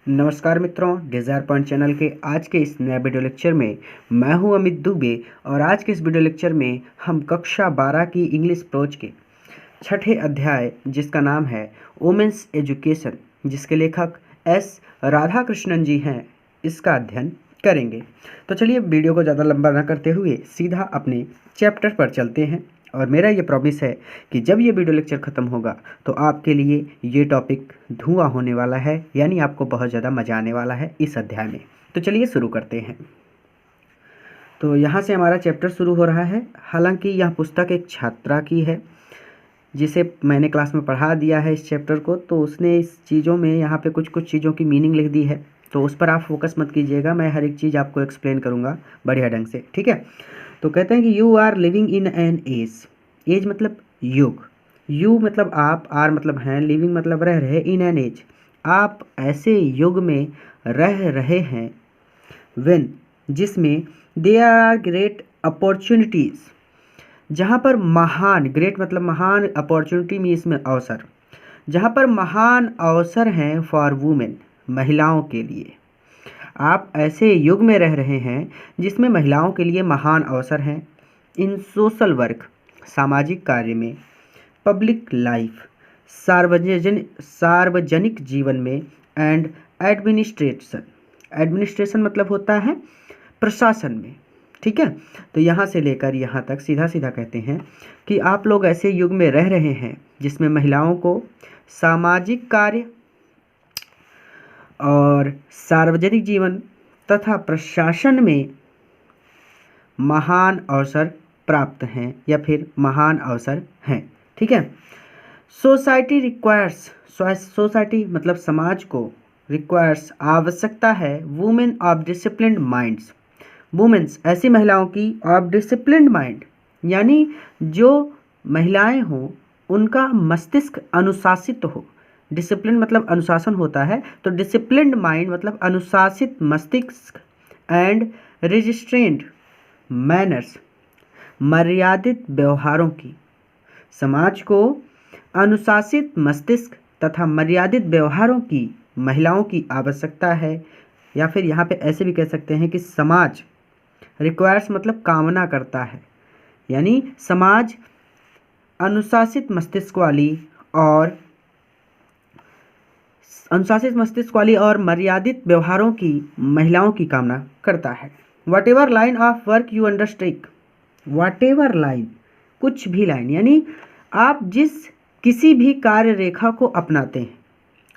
नमस्कार मित्रों, desire point channel के आज के इस नए वीडियो लेक्चर में मैं हूं अमित दुबे और आज के इस वीडियो लेक्चर में हम कक्षा 12 की इंग्लिश प्रोज के छठे अध्याय जिसका नाम है वुमेन्स एजुकेशन, जिसके लेखक एस राधाकृष्णन जी हैं, इसका अध्ययन करेंगे। तो चलिए वीडियो को ज़्यादा लंबा ना करते हुए सीधा अपने चैप्टर पर चलते हैं। और मेरा ये प्रॉमिस है कि जब ये वीडियो लेक्चर ख़त्म होगा तो आपके लिए ये टॉपिक धुआं होने वाला है, यानी आपको बहुत ज़्यादा मज़ा आने वाला है इस अध्याय में। तो चलिए शुरू करते हैं। तो यहाँ से हमारा चैप्टर शुरू हो रहा है। हालांकि यह पुस्तक एक छात्रा की है जिसे मैंने क्लास में पढ़ा दिया है इस चैप्टर को, तो उसने इस चीज़ों में यहाँ पे कुछ कुछ चीज़ों की मीनिंग लिख दी है, तो उस पर आप फोकस मत कीजिएगा। मैं हर एक चीज़ आपको एक्सप्लेन करूँगा बढ़िया ढंग से, ठीक है। तो कहते हैं कि you are living in an age. Age मतलब युग, यू मतलब आप, आर मतलब हैं, लिविंग मतलब रह रहे, इन एन एज आप ऐसे युग में रह रहे हैं, व्हेन जिसमें देयर आर ग्रेट अपॉर्चुनिटीज़, जहाँ पर महान, ग्रेट मतलब महान, अपॉर्चुनिटी में इसमें अवसर, जहाँ पर महान अवसर हैं फॉर वुमेन, महिलाओं के लिए। आप ऐसे युग में रह रहे हैं जिसमें महिलाओं के लिए महान अवसर हैं। इन सोशल वर्क, सामाजिक कार्य में, पब्लिक लाइफ, सार्वजनिक जीवन में, एंड एडमिनिस्ट्रेशन, एडमिनिस्ट्रेशन मतलब होता है प्रशासन में, ठीक है। तो यहाँ से लेकर यहाँ तक सीधा सीधा कहते हैं कि आप लोग ऐसे युग में रह रहे हैं जिसमें महिलाओं को सामाजिक कार्य और सार्वजनिक जीवन तथा प्रशासन में महान अवसर प्राप्त हैं या फिर महान अवसर हैं, ठीक है। सोसाइटी रिक्वायर्स, सोसाइटी मतलब समाज को, रिक्वायर्स आवश्यकता है, women of disciplined minds, women's ऐसी महिलाओं की, ऑफ डिसिप्लिन्ड माइंड यानी जो महिलाएं हों उनका मस्तिष्क अनुशासित हो। डिसिप्लिन मतलब अनुशासन होता है, तो डिसिप्लिन्ड माइंड मतलब अनुशासित मस्तिष्क, एंड रेजिस्ट्रेंड मैनर्स मर्यादित व्यवहारों की। समाज को अनुशासित मस्तिष्क तथा मर्यादित व्यवहारों की महिलाओं की आवश्यकता है, या फिर यहाँ पे ऐसे भी कह सकते हैं कि समाज, रिक्वायर्स मतलब कामना करता है, यानी समाज अनुशासित मस्तिष्क वाली और मर्यादित व्यवहारों की महिलाओं की कामना करता है। Whatever line of work you undertake, what ever line कुछ भी लाइन, यानी आप जिस किसी भी कार्य रेखा को अपनाते हैं,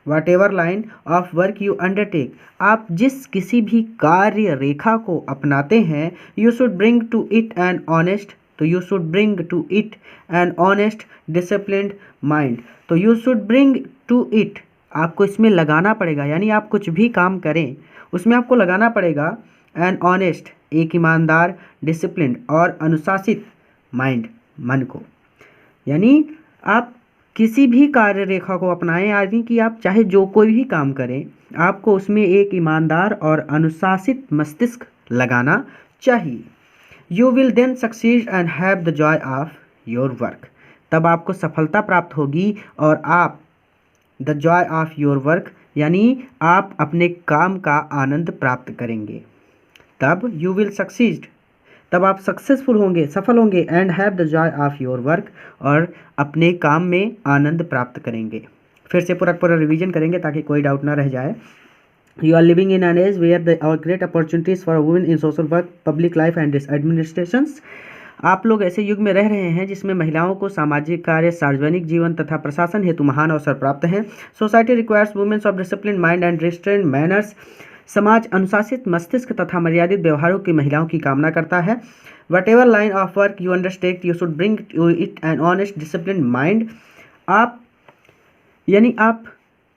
whatever line of work you undertake आप जिस किसी भी कार्य रेखा को अपनाते हैं, you should bring to it an honest, तो you should bring to it an honest disciplined mind, तो you should bring to it आपको इसमें लगाना पड़ेगा, यानी आप कुछ भी काम करें उसमें आपको लगाना पड़ेगा एन ऑनेस्ट एक ईमानदार, डिसिप्लिन्ड और अनुशासित माइंड मन को, यानी आप किसी भी कार्य रेखा को अपनाएं, यानी कि आप चाहे जो कोई भी काम करें आपको उसमें एक ईमानदार और अनुशासित मस्तिष्क लगाना चाहिए। You will then succeed and have the joy of your work, तब आपको सफलता प्राप्त होगी और आप the joy of your work यानी आप अपने काम का आनंद प्राप्त करेंगे। तब यू विल सक्सीड, तब आप सक्सेसफुल होंगे, सफल होंगे, and have the joy of your work और अपने काम में आनंद प्राप्त करेंगे। फिर से पूरा रिवीजन करेंगे ताकि कोई डाउट ना रह जाए। You are living in an age where our great opportunities for women in social work, public life and administrations. आप लोग ऐसे युग में रह रहे हैं जिसमें महिलाओं को सामाजिक कार्य, सार्वजनिक जीवन तथा प्रशासन हेतु महान अवसर प्राप्त हैं। Society requires women's of discipline mind and restraint manners, समाज अनुशासित मस्तिष्क तथा मर्यादित व्यवहारों की महिलाओं की कामना करता है। Whatever line of work you undertake you should bring to it an honest discipline mind, आप यानी आप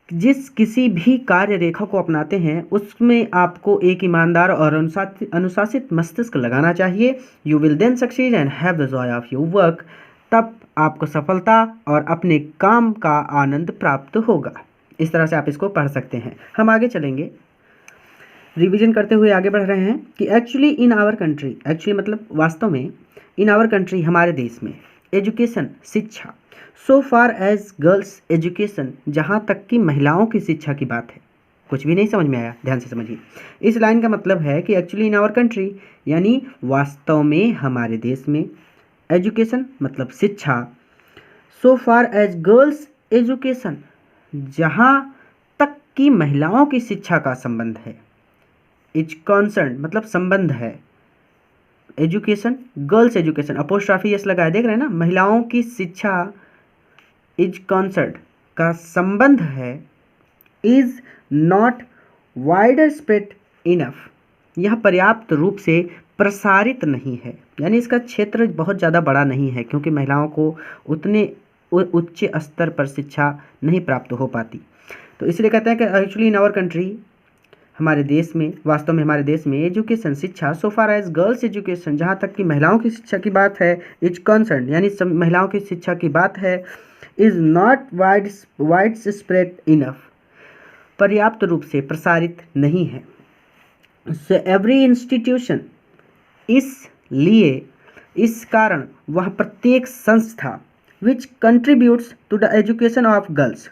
जिस किसी भी कार्य रेखा को अपनाते हैं उसमें आपको एक ईमानदार और अनुशासित मस्तिष्क लगाना चाहिए। You will then succeed and have the joy of your work, तब आपको सफलता और अपने काम का आनंद प्राप्त होगा। इस तरह से आप इसको पढ़ सकते हैं। हम आगे चलेंगे, रिवीजन करते हुए आगे बढ़ रहे हैं कि actually in our country, actually मतलब वास्तव में, इन आवर कंट्री हमारे देश में, एजुकेशन शिक्षा, सो फार एज गर्ल्स एजुकेशन जहाँ तक कि महिलाओं की शिक्षा की बात है, कुछ भी नहीं समझ में आया, ध्यान से समझिए। इस लाइन का मतलब है कि एक्चुअली इन आवर कंट्री, यानी वास्तव में हमारे देश में, एजुकेशन मतलब शिक्षा, सो फार एज गर्ल्स एजुकेशन, जहाँ तक कि महिलाओं की शिक्षा का संबंध है, इज कंसर्न मतलब संबंध है, education girls education apostrophe S लगा है, देख रहे हैं ना, महिलाओं की शिक्षा इज कंसर्न का संबंध है, is not wider spread enough, यह पर्याप्त रूप से प्रसारित नहीं है, यानी इसका क्षेत्र बहुत ज़्यादा बड़ा नहीं है, क्योंकि महिलाओं को उतने उच्च स्तर पर शिक्षा नहीं प्राप्त हो पाती। तो इसलिए कहते हैं कि एक्चुअली इन आवर कंट्री, हमारे देश में, वास्तव में हमारे देश में एजुकेशन शिक्षा, सो फार एज गर्ल्स एजुकेशन, जहाँ तक कि महिलाओं की शिक्षा की बात है, इज कंसर्न यानी महिलाओं की शिक्षा की बात है, is not wide spread enough, पर्याप्त रूप से प्रसारित नहीं है। सो एवरी इंस्टीट्यूशन, इसलिए इस कारण वह प्रत्येक संस्था which contributes to the education of girls,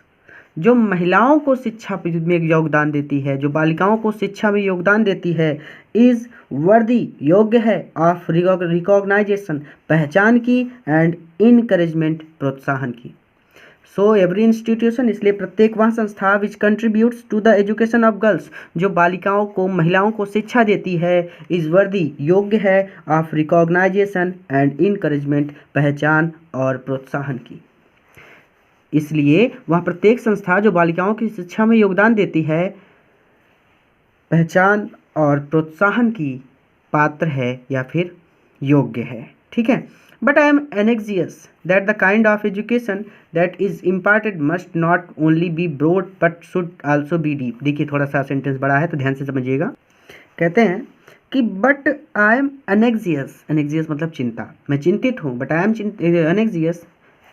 जो महिलाओं को शिक्षा में योगदान देती है, जो बालिकाओं को शिक्षा में योगदान देती है, इज वर्दी योग्य है ऑफ रिकॉग्नाइजेशन, पहचान की, एंड इनकरेजमेंट प्रोत्साहन की। सो एवरी इंस्टीट्यूशन, इसलिए प्रत्येक वह संस्था which contributes to the education of girls, जो बालिकाओं को, महिलाओं को शिक्षा देती है, इज वर्दी योग्य है ऑफ रिकॉग्नाइजेशन एंड इनकरेजमेंट, पहचान और प्रोत्साहन की। इसलिए वह प्रत्येक संस्था जो बालिकाओं की शिक्षा में योगदान देती है, पहचान और प्रोत्साहन की पात्र है या फिर योग्य है, ठीक है। But I am anxious that the kind of education that is imparted must not only be broad but should also be deep। देखिए थोड़ा सा सेंटेंस बड़ा है तो ध्यान से समझिएगा। कहते हैं कि बट आई एम anxious मतलब चिंता, मैं चिंतित हूँ, बट आई एम anxious,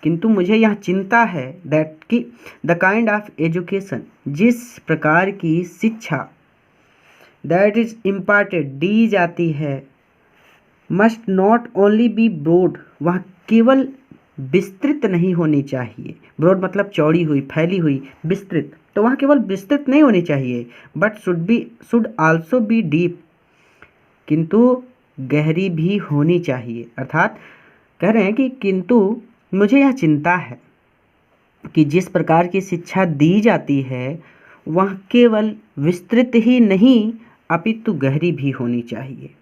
किंतु मुझे यह चिंता है, दैट कि द काइंड ऑफ एजुकेशन, जिस प्रकार की शिक्षा, दैट इज इम्पार्टेड दी जाती है, must not only be broad, वह केवल विस्तृत नहीं होनी चाहिए, ब्रॉड मतलब चौड़ी हुई, फैली हुई, विस्तृत, तो वह केवल विस्तृत नहीं होनी चाहिए, but should also be deep, किंतु गहरी भी होनी चाहिए। अर्थात कह रहे हैं कि किंतु मुझे यह चिंता है कि जिस प्रकार की शिक्षा दी जाती है वह केवल विस्तृत ही नहीं अपितु गहरी भी होनी चाहिए।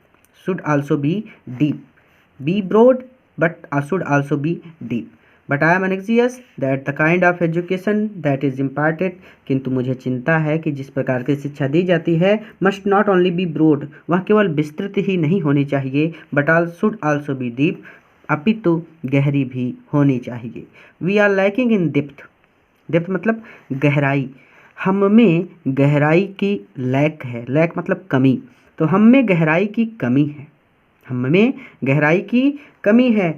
should also be deep, be broad but should also be deep, but I am anxious that the kind of education that is imparted, किंतु मुझे चिंता है कि जिस प्रकार की शिक्षा दी जाती है, must not only be broad, वह केवल विस्तृत ही नहीं होनी चाहिए, but should also be deep, अपितु गहरी भी होनी चाहिए। We are lacking in depth मतलब गहराई, हम में गहराई की लैक है, लैक मतलब कमी, तो हम में गहराई की कमी है, हम में गहराई की कमी है।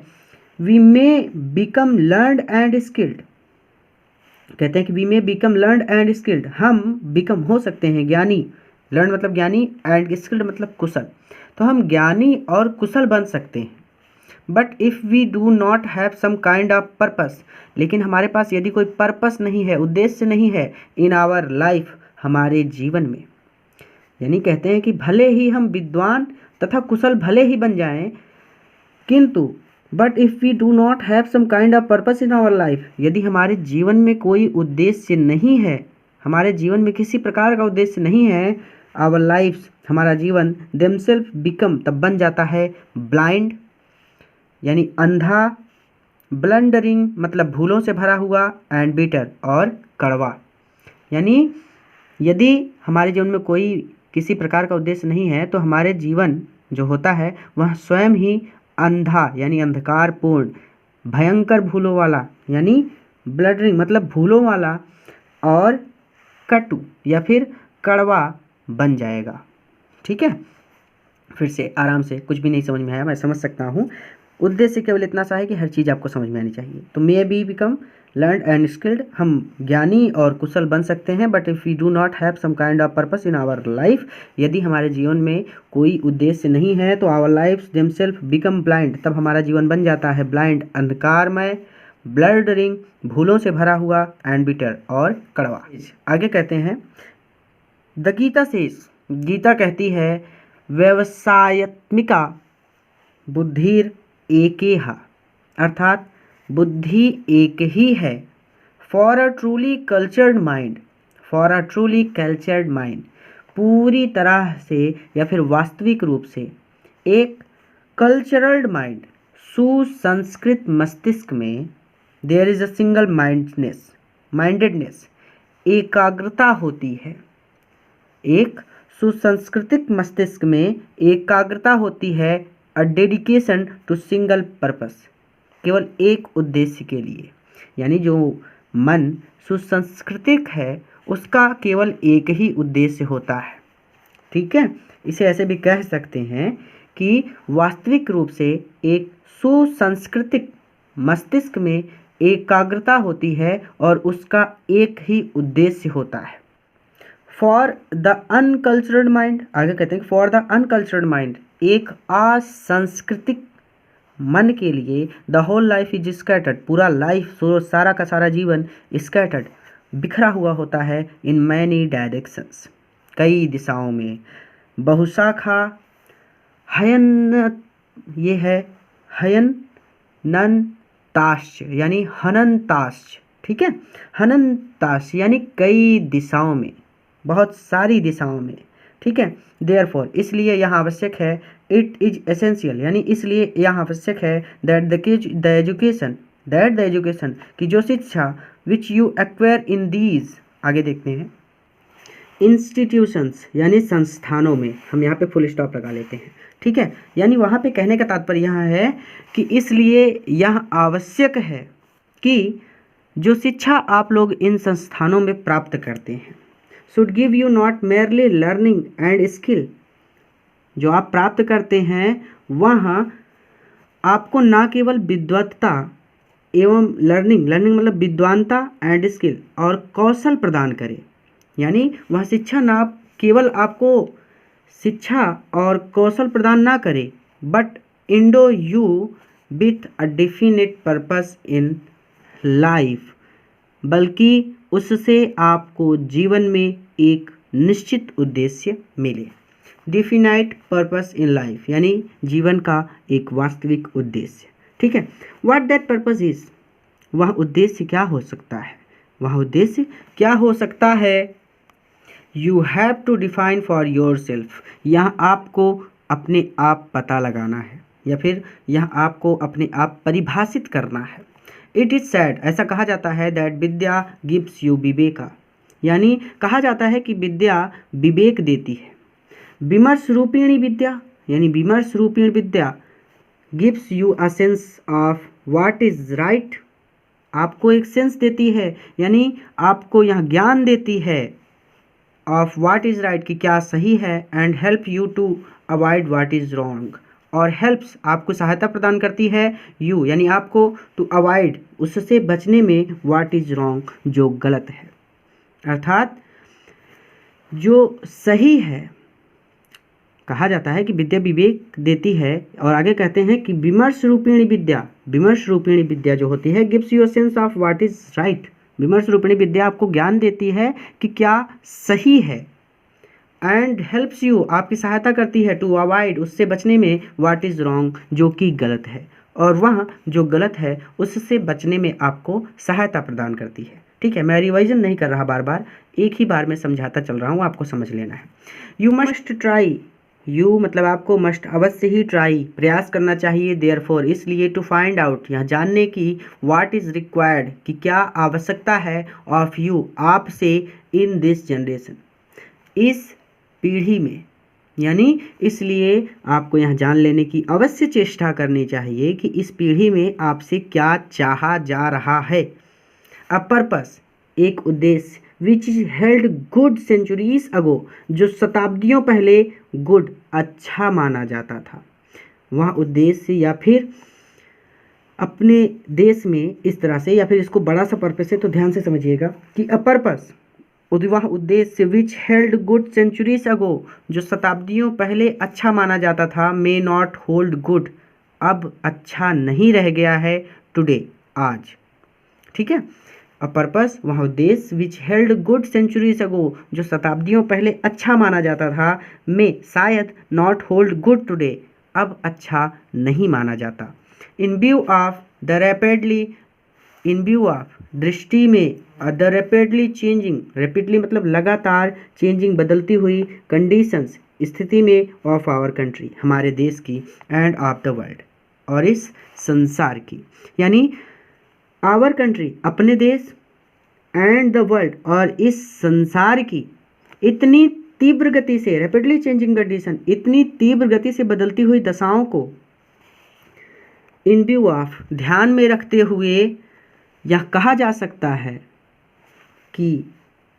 We may become learned and skilled, कहते हैं कि we may become learned and skilled, हम बिकम हो सकते हैं ज्ञानी, लर्न मतलब ज्ञानी, एंड स्किल्ड मतलब कुशल, तो हम ज्ञानी और कुशल बन सकते हैं। But if we do not have some kind of purpose, लेकिन हमारे पास यदि कोई पर्पस नहीं है, उद्देश्य नहीं है, इन आवर लाइफ, हमारे जीवन में, यानी कहते हैं कि भले ही हम विद्वान तथा कुशल भले ही बन जाएं, किंतु but if we do not have some kind of purpose in our life, यदि हमारे जीवन में कोई उद्देश्य नहीं है, हमारे जीवन में किसी प्रकार का उद्देश्य नहीं है, आवर लाइफ, हमारा जीवन, देमसेल्फ बिकम, तब बन जाता है ब्लाइंड यानी अंधा, ब्लंडरिंग मतलब भूलों से भरा हुआ, एंड बिटर और कड़वा, यानी यदि हमारे जीवन में कोई किसी प्रकार का उद्देश्य नहीं है तो हमारे जीवन जो होता है वह स्वयं ही अंधा यानी अंधकारपूर्ण, भयंकर भूलों वाला यानी ब्लडरिंग मतलब भूलों वाला, और कटु या फिर कड़वा बन जाएगा। ठीक है, फिर से आराम से, कुछ भी नहीं समझ में आया मैं समझ सकता हूँ, उद्देश्य केवल इतना सा है कि हर चीज़ आपको समझ में आनी चाहिए। तो may be become learned and skilled, हम ज्ञानी और कुशल बन सकते हैं, but if we do not have some kind of purpose in our life, यदि हमारे जीवन में कोई उद्देश्य नहीं है तो our life themselves become blind, तब हमारा जीवन बन जाता है ब्लाइंड, अंधकारमय, ब्लडरिंग भूलों से भरा हुआ, एंड बिटर और कड़वा। आगे कहते हैं द गीता सेज, गीता कहती है व्यवसायत्मिका बुद्धिर एकेहा, अर्थात बुद्धि एक ही है। For a truly cultured mind, for a truly cultured mind, पूरी तरह से या फिर वास्तविक रूप से एक कल्चरल्ड माइंड, सुसंस्कृत मस्तिष्क में there is a single mindedness, एकाग्रता होती है। एक सुसंस्कृतिक मस्तिष्क में एकाग्रता होती है। A dedication to single purpose, केवल एक उद्देश्य के लिए, यानी जो मन सुसंस्कृतिक है उसका केवल एक ही उद्देश्य होता है। ठीक है, इसे ऐसे भी कह सकते हैं कि वास्तविक रूप से एक सुसंस्कृतिक मस्तिष्क में एकाग्रता होती है और उसका एक ही उद्देश्य होता है। फॉर द अनकल्चर्ड माइंड, आगे कहते हैं फॉर द अनकल्चर्ड माइंड, एक असंस्कृतिक मन के लिए the whole life is scattered, पूरा लाइफ सारा का सारा जीवन स्कैटर्ड, बिखरा हुआ होता है इन मैनी डायरेक्शंस, कई दिशाओं में। बहुशाखा हयन, ये है हयनताश्च यानी हननताश्च, ठीक है, हननताश्च यानी कई दिशाओं में, बहुत सारी दिशाओं में, ठीक है। देयरफॉर, इसलिए यहाँ आवश्यक है, इट इज एसेंशियल यानी इसलिए यहाँ आवश्यक है, दैट द एजुकेशन की जो शिक्षा which you acquire in these, आगे देखते हैं, इंस्टीट्यूशंस यानी संस्थानों में, हम यहाँ पे फुल स्टॉप लगा लेते हैं, ठीक है। यानी वहाँ पे कहने का तात्पर्य यहाँ है कि इसलिए यह आवश्यक है कि जो शिक्षा आप लोग इन संस्थानों में प्राप्त करते हैं, should give you not merely learning and skill, जो आप प्राप्त करते हैं वहाँ आपको ना केवल विद्वत्ता एवं लर्निंग मतलब विद्वानता एंड स्किल और कौशल प्रदान करे, यानी वह शिक्षा ना केवल आपको शिक्षा और कौशल प्रदान ना करे, but Indo you with a definite purpose in life, बल्कि उससे आपको जीवन में एक निश्चित उद्देश्य मिले। डेफिनाइट पर्पस इन लाइफ यानी जीवन का एक वास्तविक उद्देश्य, ठीक है। व्हाट दैट पर्पस इज, वह उद्देश्य क्या हो सकता है, वह उद्देश्य क्या हो सकता है। You have to define for yourself, यहाँ आपको अपने आप पता लगाना है या फिर यहाँ आपको अपने आप परिभाषित करना है। इट इज़ सैड, ऐसा कहा जाता है, that Vidya gives you Viveka, यानी कहा जाता है कि विद्या विवेक देती है। विमर्श रूपिणी विद्या यानी विमर्श रूपिणी विद्या gives you a sense of what is right, आपको एक सेंस देती है यानी आपको यह ज्ञान देती है ऑफ व्हाट इज राइट कि क्या सही है, and help you to avoid what is wrong, और हेल्प्स आपको सहायता प्रदान करती है, यू यानी आपको, टू अवॉइड उससे बचने में, व्हाट इज रॉन्ग जो गलत है, अर्थात जो सही है। कहा जाता है कि विद्या विवेक देती है, और आगे कहते हैं कि विमर्श रूपिणी विद्या जो होती है, gives you a sense of what is right, विमर्श रूपिणी विद्या आपको ज्ञान देती है कि क्या सही है, एंड हेल्प्स यू आपकी सहायता करती है, टू अवॉइड उससे बचने में, व्हाट इज रॉन्ग जो कि गलत है, और वह जो गलत है उससे बचने में आपको सहायता प्रदान करती है, ठीक है। मैं रिवाइजन नहीं कर रहा, बार बार एक ही बार में समझाता चल रहा हूँ, आपको समझ लेना है। यू मस्ट ट्राई, यू मतलब आपको, मस्ट अवश्य ही, ट्राई प्रयास करना चाहिए, देयरफॉर इसलिए, टू फाइंड आउट यह जानने की, व्हाट इज़ रिक्वायर्ड कि क्या आवश्यकता है, ऑफ यू आपसे, इन दिस जनरेशन इस पीढ़ी में, यानी इसलिए आपको यह जान लेने की अवश्य चेष्टा करनी चाहिए कि इस पीढ़ी में आपसे क्या चाहा जा रहा है। अ पर्पस एक उद्देश्य, which is held good centuries ago जो शताब्दियों पहले गुड अच्छा माना जाता था, वह उद्देश्य या फिर अपने देश में इस तरह से, या फिर इसको बड़ा सा पर्पस है तो ध्यान से समझिएगा कि अ पर्पस वह उद्देश्य, which held good centuries ago जो शताब्दियों पहले अच्छा माना जाता था, मे नॉट होल्ड गुड अब अच्छा नहीं रह गया है, टुडे आज, ठीक है। अ पर्पस वह उद्देश्य which held good centuries ago जो शताब्दियों पहले अच्छा माना जाता था, में शायद नॉट होल्ड गुड टुडे अब अच्छा नहीं माना जाता। इन view of the rapidly in view of दृष्टि में द रैपिडली चेंजिंग, रैपिडली मतलब लगातार, चेंजिंग बदलती हुई, कंडीशंस स्थिति में, ऑफ आवर कंट्री हमारे देश की, एंड ऑफ द वर्ल्ड और इस संसार की, यानी आवर कंट्री अपने देश, एंड द वर्ल्ड और इस संसार की इतनी तीव्र गति से, रैपिडली चेंजिंग कंडीशन, इतनी तीव्र गति से बदलती हुई दशाओं को इन व्यू ऑफ ध्यान में रखते हुए यह कहा जा सकता है कि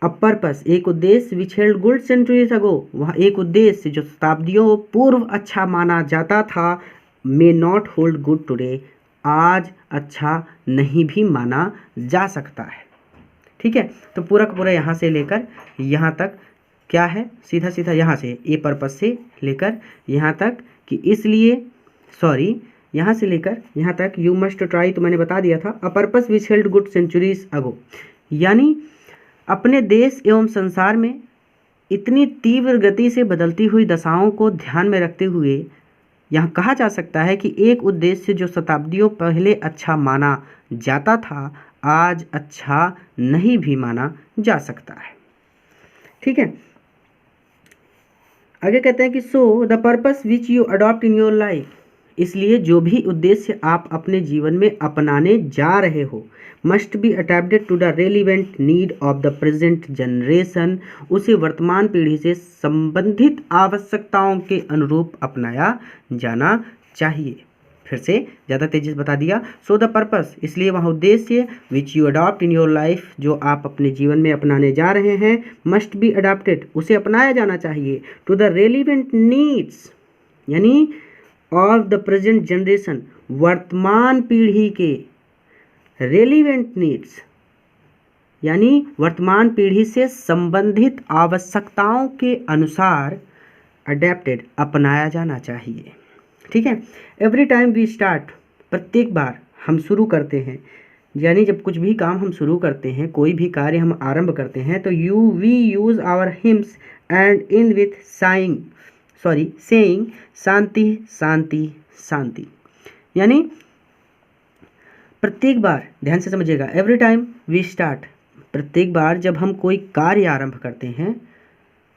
अ पर्पस एक उद्देश्य which held good centuries ago वह एक उद्देश्य जो शताब्दियों पूर्व अच्छा माना जाता था, may not hold good today आज अच्छा नहीं भी माना जा सकता है। ठीक है, तो पूरा का पूरा यहाँ से लेकर यहाँ तक क्या है, सीधा सीधा यहाँ से ए पर्पस से लेकर यहाँ तक कि इसलिए यहाँ से लेकर यहाँ तक यू मस्ट ट्राई, तो मैंने बता दिया था। A purpose which held good centuries ago, यानी अपने देश एवं संसार में इतनी तीव्र गति से बदलती हुई दशाओं को ध्यान में रखते हुए यहाँ कहा जा सकता है कि एक उद्देश्य जो शताब्दियों पहले अच्छा माना जाता था, आज अच्छा नहीं भी माना जा सकता है। ठीक है, आगे कहते हैं कि so the purpose which you adopt in your life, इसलिए जो भी उद्देश्य आप अपने जीवन में अपनाने जा रहे हो, must be adapted to the relevant need of the present generation, उसे वर्तमान पीढ़ी से संबंधित आवश्यकताओं के अनुरूप अपनाया जाना चाहिए। फिर से ज़्यादा तेजी से बता दिया। सो द पर्पस, इसलिए वह उद्देश्य which you adopt in your life, जो आप अपने जीवन में अपनाने जा रहे हैं, मस्ट बी अडॉप्टेड, उसे अपनाया जाना चाहिए, टू द रेलिवेंट नीड्स, यानी ऑफ द प्रेजेंट जनरेशन, वर्तमान पीढ़ी के रेलिवेंट नीड्स, यानी वर्तमान पीढ़ी से संबंधित आवश्यकताओं के अनुसार अडेप्टेड, अपनाया जाना चाहिए। ठीक है, एवरी टाइम वी स्टार्ट, प्रत्येक बार हम शुरू करते हैं, यानी जब कुछ भी काम हम शुरू करते हैं, कोई भी कार्य हम आरंभ करते हैं, तो we use our hymns and in with saying shanti shanti shanti, यानी प्रत्येक बार, ध्यान से समझिएगा, एवरी टाइम वी स्टार्ट, प्रत्येक बार जब हम कोई कार्य आरंभ करते हैं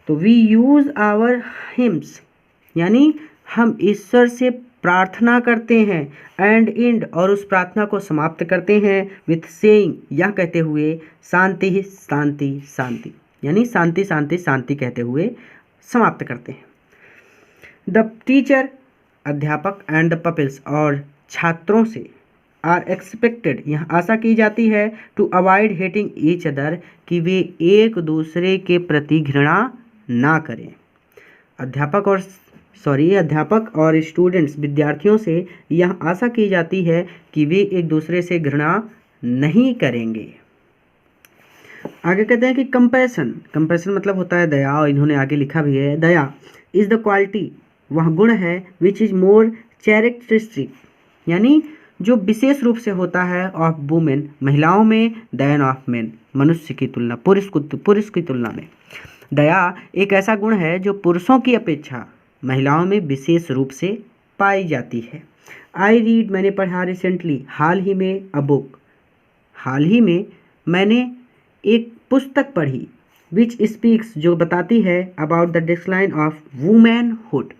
तो वी यूज़ आवर हिम्स, यानी हम ईश्वर से प्रार्थना करते हैं, एंड इंड और उस प्रार्थना को समाप्त करते हैं विथ सेइंग, यह कहते हुए शांति शांति शांति, यानी शांति शांति शांति कहते हुए समाप्त करते हैं। द टीचर, अध्यापक, एंड द पपिल्स और छात्रों से आर एक्सपेक्टेड, यह आशा की जाती है, to avoid hating each other, कि वे एक दूसरे के प्रति घृणा ना करें। अध्यापक और स्टूडेंट्स, विद्यार्थियों से यह आशा की जाती है कि वे एक दूसरे से घृणा नहीं करेंगे। आगे कहते हैं कि कंपैशन मतलब होता है दया, और इन्होंने आगे लिखा भी है, दया इज द क्वालिटी, वह गुण है, विच इज मोर कैरेक्टरिस्टिक, यानी जो विशेष रूप से होता है, ऑफ वुमेन, महिलाओं में, देन ऑफ मेन, मनुष्य की तुलना, पुरुष की तुलना में। दया एक ऐसा गुण है जो पुरुषों की अपेक्षा महिलाओं में विशेष रूप से पाई जाती है। आई रीड, मैंने पढ़ा रिसेंटली, हाल ही में, अ बुक, हाल ही में मैंने एक पुस्तक पढ़ी, विच स्पीक्स, जो बताती है, about the decline of womanhood,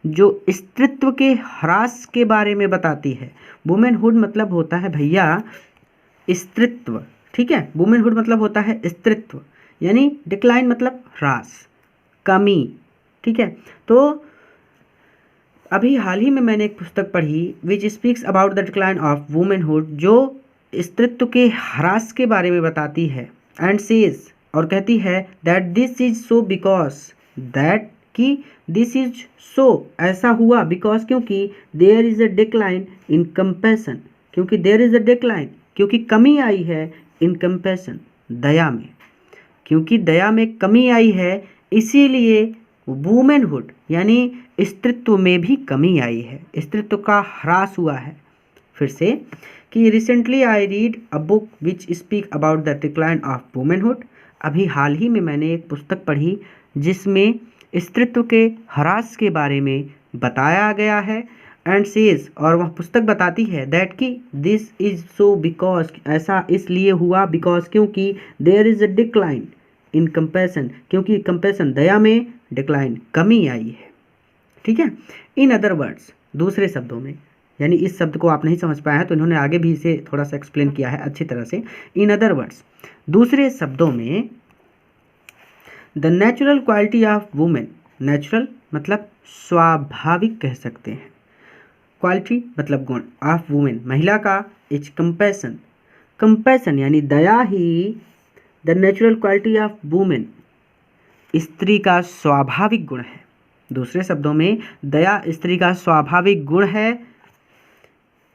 जो स्त्रीत्व के ह्रास के बारे में बताती है। वुमेनहुड मतलब होता है भैया स्त्रीत्व, ठीक है, वुमेनहुड मतलब होता है स्त्रीत्व, यानी डिक्लाइन मतलब ह्रास, कमी, ठीक है। तो अभी हाल ही में मैंने एक पुस्तक पढ़ी, which speaks about the decline of womanhood, जो स्त्रीत्व के ह्रास के बारे में बताती है, एंड सेज, और कहती है, that this is so because, that कि दिस इज सो, ऐसा हुआ, बिकॉज क्योंकि, there is a decline in compassion, क्योंकि देयर इज अ डिक्लाइन, क्योंकि कमी आई है, इन कंपैशन, दया में, क्योंकि दया में कमी आई है, इसीलिए वुमेनहुड यानी स्त्रीत्व में भी कमी आई है, स्त्रीत्व का ह्रास हुआ है। फिर से कि recently I read a book which speak about the decline of womanhood. अभी हाल ही में मैंने एक पुस्तक पढ़ी जिसमें स्त्रीत्व के ह्रास के बारे में बताया गया है। एंड सेज, और वह पुस्तक बताती है दैट कि दिस इज सो बिकॉज, ऐसा इसलिए हुआ बिकॉज क्योंकि there is a decline in compassion, क्योंकि कंपैशन दया में डिक्लाइन कमी आई है। ठीक है। इन अदर वर्ड्स, दूसरे शब्दों में, यानी इस शब्द को आप नहीं समझ पाए हैं तो इन्होंने आगे भी इसे थोड़ा सा एक्सप्लेन किया है अच्छी तरह से। इन अदर वर्ड्स, दूसरे शब्दों में, the natural quality of women, natural मतलब स्वाभाविक कह सकते हैं, क्वालिटी मतलब गुण, ऑफ वुमेन महिला का, इज कंपैशन, कंपैशन यानी दया ही, the natural quality of women स्त्री का स्वाभाविक गुण है। दूसरे शब्दों में, दया स्त्री का स्वाभाविक गुण है।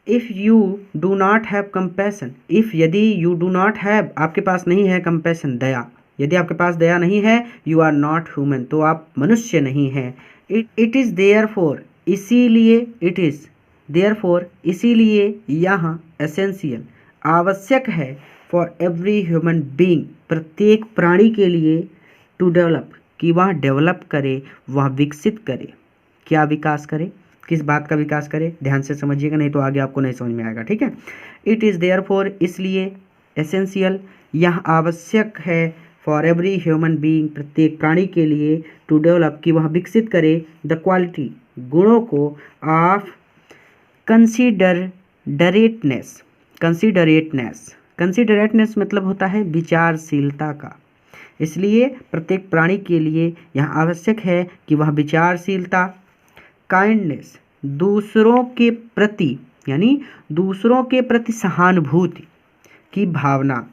If you do not have compassion, if यदि यू डू नॉट हैव, आपके पास नहीं है कंपैशन दया, यदि आपके पास दया नहीं है, यू आर नॉट ह्यूमन, तो आप मनुष्य नहीं हैं। इट इज़ देयर फोर, इसीलिए, इट इज़ देयर फोर, इसीलिए यहाँ, एसेंशियल आवश्यक है, फॉर एवरी ह्यूमन बीइंग प्रत्येक प्राणी के लिए, टू डेवलप कि वह डेवलप करे, वह विकसित करे। क्या विकास करे, किस बात का विकास करे, ध्यान से समझिएगा नहीं तो आगे आपको नहीं समझ में आएगा। ठीक है। इट इज़ देयर फॉर, इसलिए, एसेंशियल यह आवश्यक है, फॉर एवरी ह्यूमन बीइंग प्रत्येक प्राणी के लिए, टू डेवलप कि वह विकसित करे, द क्वालिटी गुणों को, ऑफ कंसीडरेटनेस, कंसीडरेटनेस, कंसीडरेटनेस मतलब होता है विचारशीलता का। इसलिए प्रत्येक प्राणी के लिए यह आवश्यक है कि वह विचारशीलता, काइंडनेस दूसरों के प्रति, यानी दूसरों के प्रति सहानुभूति की भावना,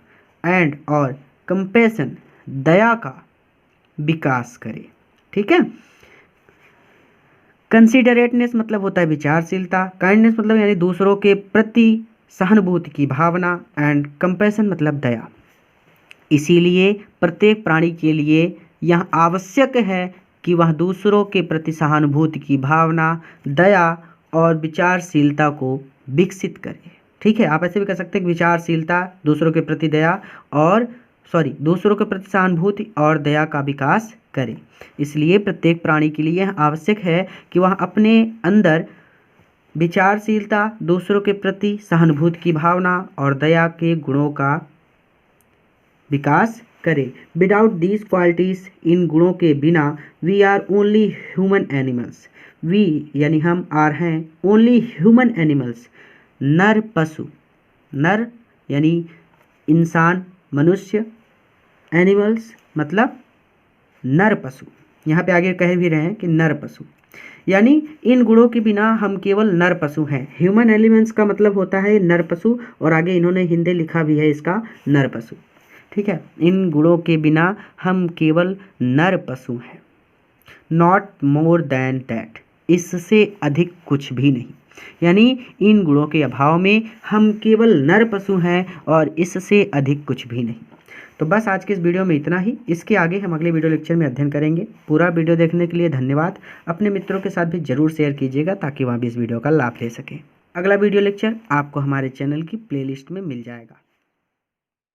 एंड और कंपैशन दया का विकास करे। ठीक है। कंसीडरेटनेस मतलब होता है विचारशीलता, काइंडनेस मतलब यानी दूसरों के प्रति सहानुभूति की भावना, एंड कंपैशन मतलब दया। इसीलिए प्रत्येक प्राणी के लिए यह आवश्यक है कि वह दूसरों के प्रति सहानुभूति की भावना, दया और विचारशीलता को विकसित करे। ठीक है। आप ऐसे भी कह सकते हैं कि विचारशीलता, दूसरों के प्रति दया और दूसरों के प्रति सहानुभूति और दया का विकास करे। इसलिए प्रत्येक प्राणी के लिए यह आवश्यक है कि वह अपने अंदर विचारशीलता, दूसरों के प्रति सहानुभूति की भावना और दया के गुणों का विकास करे। विदाउट दीज क्वालिटीज, इन गुणों के बिना, we are only human animals, we यानी हम, आर हैं ओनली ह्यूमन एनिमल्स, नर पशु, नर यानी इंसान, मनुष्य, एनिमल्स मतलब नर पशु। यहाँ पे आगे कह भी रहे हैं कि नर पशु, यानी इन गुणों के बिना हम केवल नर पशु हैं। ह्यूमन एलिमेंट्स का मतलब होता है नर पशु, और आगे इन्होंने हिंदी लिखा भी है इसका, नर पशु। ठीक है। इन गुणों के बिना हम केवल नर पशु हैं, नॉट मोर देन दैट, इससे अधिक कुछ भी नहीं, यानी इन गुणों के अभाव में हम केवल नर पशु हैं और इससे अधिक कुछ भी नहीं। तो बस आज के इस वीडियो में इतना ही। इसके आगे हम अगले वीडियो लेक्चर में अध्ययन करेंगे। पूरा वीडियो देखने के लिए धन्यवाद। अपने मित्रों के साथ भी जरूर शेयर कीजिएगा ताकि वह भी इस वीडियो का लाभ ले सकें। अगला वीडियो लेक्चर आपको हमारे चैनल की प्लेलिस्ट में मिल जाएगा।